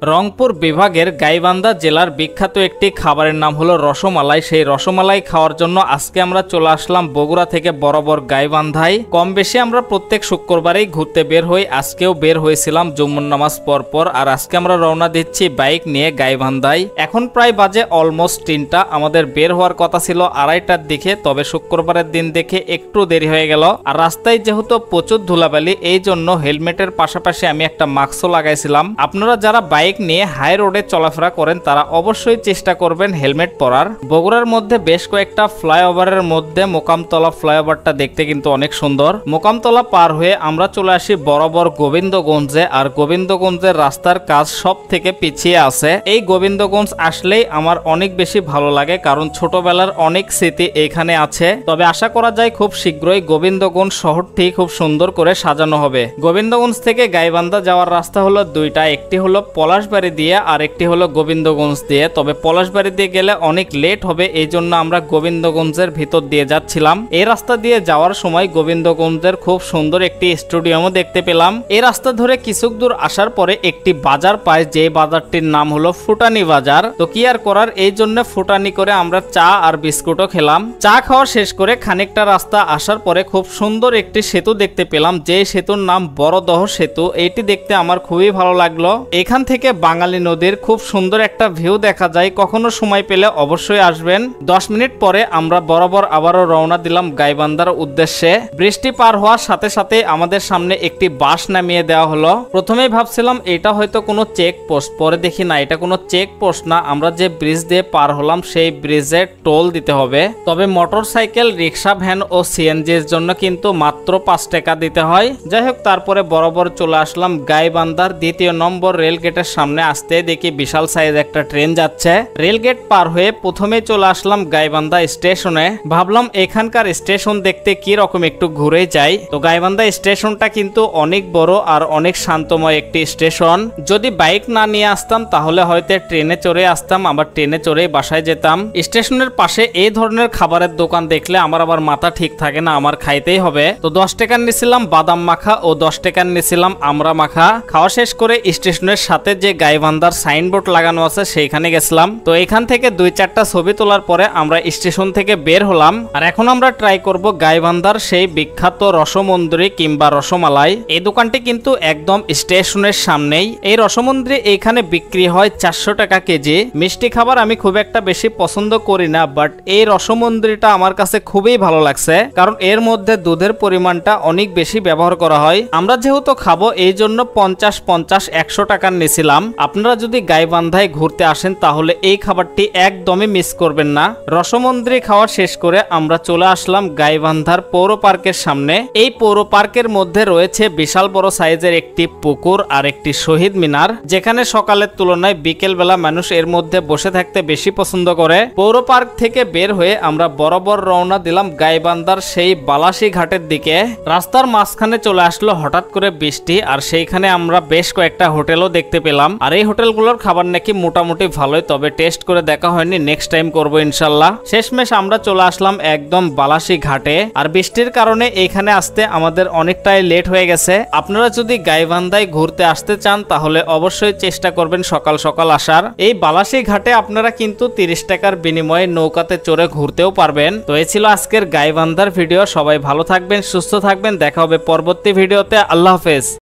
রংপুর বিভাগের গাইবান্ধা জেলার বিখ্যাত একটি খাবারের নাম হলো রসমালাই। সেই রসমালাই খাওয়ার জন্য আজকে আমরা চলে আসলাম বগুড়া থেকে বরাবর গাইবান্ধায়। কম বেশি আমরা প্রত্যেক শুক্রবারেই ঘুরতে বের হই, আজকেও বের হয়েছিলাম জুম্মুর নামাজ পর। আর আজকে আমরা রওনা দিচ্ছি বাইক নিয়ে গাইবান্ধায়। এখন প্রায় বাজে অলমোস্ট 3টা। আমাদের বের হওয়ার কথা ছিল 2:30টার দিকে, তবে শুক্রবারের দিন দেখে একটু দেরি হয়ে গেল। আর রাস্তায় যেহেতু প্রচুর ধুলাবালি, এই জন্য হেলমেটের পাশাপাশি আমি একটা মাস্কও লাগাইছিলাম। আপনারা যারা বাইক নিয়ে হাই রোডে চলাফেরা করেন তারা অবশ্যই চেষ্টা করবেন হেলমেট পরার। বগুড়ার মধ্যে বেশ কয়েকটা ফ্লাইওভারের মধ্যে মোকামতলা ফ্লাইওভারটা দেখতে কিন্তু অনেক সুন্দর। মোকামতলা পার হয়ে আমরা চলে আসি বরাবর গোবিন্দগঞ্জে। আর গোবিন্দগঞ্জের রাস্তার কাজ সব থেকে পিছিয়ে আছে। এই গোবিন্দগঞ্জ আসলেই আমার অনেক বেশি ভালো লাগে, কারণ ছোটবেলার অনেক স্মৃতি এখানে আছে। তবে আশা করা যায় খুব শীঘ্রই গোবিন্দগঞ্জ শহরটি খুব সুন্দর করে সাজানো হবে। গোবিন্দগঞ্জ থেকে গাইবান্ধা যাওয়ার রাস্তা হলো দুইটা, একটি হলো পলাশবাড়ি দিয়ে আর একটি হলো গোবিন্দগঞ্জ দিয়ে। তবে পলাশবাড়ি দিয়ে গেলে অনেক লেট হবে, এই জন্য আমরা গোবিন্দগঞ্জের ভিতর দিয়ে যাচ্ছিলাম। এই রাস্তা দিয়ে যাওয়ার সময় গোবিন্দগঞ্জের খুব সুন্দর একটি স্টেডিয়ামও দেখতে পেলাম। এই রাস্তা ধরে কিছু দূর আসার পরে একটি বাজার পাই, যে বাজারটির নাম হলো ফুটানি বাজার। তো কি আর করার, এই জন্য ফুটানি করে আমরা চা আর বিস্কুটও খেলাম। চা খাওয়া শেষ করে খানিকটা রাস্তা আসার পরে খুব সুন্দর একটি সেতু দেখতে পেলাম, যে সেতুর নাম বড়দহ সেতু। এইটি দেখতে আমার খুবই ভালো লাগলো। এখান থেকে বাঙালি নদীর খুব সুন্দর একটা ভিউ দেখা যায়। কখনো সময় পেলে অবশ্যই আসবেন। 10 মিনিট পরে আমরা বরাবর আবারও রওনা দিলাম গাইবান্ধার উদ্দেশ্যে। বৃষ্টি পার হওয়ার সাথে সাথে আমাদের সামনে একটি বাস নামিয়ে দেওয়া হলো। প্রথমেই ভাবছিলাম এটা হয়তো কোনো চেক পোস্ট, পরে দেখি না, এটা কোনো চেক পোস্ট না, আমরা যে ব্রিজ দিয়ে পার হলাম সেই ব্রিজে টোল দিতে হবে। তবে মোটরসাইকেল, রিক্সা, ভ্যান ও সিএনজির জন্য কিন্তু মাত্র 5 টাকা দিতে হয়। যাই হোক, তারপরে বরাবর চলে আসলাম গাইবান্ধার 2 নম্বর রেল গেটের সামনে। আসতে দেখি বিশাল সাইজ একটা ট্রেন যাচ্ছে। রেল গেট পার হয়ে প্রথমে চলে আসলাম গাইবান্ধা স্টেশনে। ভাবলাম এখানকার স্টেশন দেখতে কি রকম একটু ঘুরে যাই। তো গাইবান্ধা স্টেশনটা কিন্তু অনেক বড় আর অনেক শান্তময় একটি স্টেশন। যদি বাইক না নিয়ে আসতাম তাহলে হয়তো ট্রেনে চড়ে আসতাম, আবার ট্রেনে চড়েই বাসায় যেতাম। স্টেশনের পাশে এই ধরনের খাবারের দোকান দেখলে আমার আবার মাথা ঠিক থাকে না, আমার খাইতেই হবে। তো 10 টাকার নিয়েছিলাম বাদাম মাখা ও 10 টাকার নিয়েছিলাম আমড়া মাখা। খাওয়া শেষ করে স্টেশনের সাথে যে গাইবান্ধার সাইনবোর্ড লাগানো আছে সেইখানে গেছিলাম। তো এখান থেকে 2-4টা ছবি তোলার পরে আমরা স্টেশন থেকে বের হলাম। আর এখন আমরা ট্রাই করব গাইবান্ধার সেই বিখ্যাত রসমন্দ্রী কিংবা রসমালাই। এই দোকানটি কিন্তু একদম স্টেশনের সামনেই। এই রসমন্দ্রী এইখানে বিক্রি হয় 400 টাকা কেজি। মিষ্টি খাবার আমি খুব একটা বেশি পছন্দ করি না, বাট এই রসমন্দ্রীটা আমার কাছে খুবই ভালো লাগছে, কারণ এর মধ্যে দুধের পরিমাণটা অনেক বেশি ব্যবহার করা হয়। আমরা যেহেতু খাবো এই জন্য 50-100 টাকার নিয়েছিলাম। আপনারা যদি গাইবান্ধায় ঘুরতে আসেন তাহলে এই খাবারটি একদমই মিস করবেন না। রসমন্দ্রী খাওয়া শেষ করে আমরা চলে আসলাম গাইবান্ধার পৌর পার্কের সামনে। এই পৌর পার্কের মধ্যে রয়েছে বিশাল বড় সাইজের একটি পুকুর আর একটি শহীদ মিনার, যেখানে সকালের তুলনায় বিকেল বেলা মানুষ এর মধ্যে বসে থাকতে বেশি পছন্দ করে। পৌর পার্ক থেকে বের হয়ে আমরা বরাবর রওনা দিলাম গাইবান্ধার সেই বালাসী ঘাটের দিকে। রাস্তার মাঝখানে চলে আসলো হঠাৎ করে বৃষ্টি, আর সেইখানে আমরা বেশ কয়েকটা হোটেলও দেখতে পেলাম। আর এই হোটেলগুলোর খাবার নাকি মোটামুটি ভালোই, তবে টেস্ট করে দেখা হয়নি, নেক্সট টাইম করবো ইনশাল্লাহ। শেষমেশ আমরা চলে আসলাম একদম বালাসী ঘাটে। আর বৃষ্টির কারণে এখানে আসতে আমাদের অনেকটাই লেট হয়ে গেছে। আপনারা যদি গাইবান্ধায় ঘুরতে আসতে চান তাহলে অবশ্যই চেষ্টা করবেন সকাল সকাল আসার। এই বালাসী ঘাটে আপনারা কিন্তু 30 টাকার বিনিময়ে নৌকাতে চড়ে ঘুরতেও পারবেন। তো এই ছিল আজকের গাইবান্ধার ভিডিও। সবাই ভালো থাকবেন, সুস্থ থাকবেন, দেখা হবে পরবর্তী ভিডিওতে। আল্লাহ হাফেজ।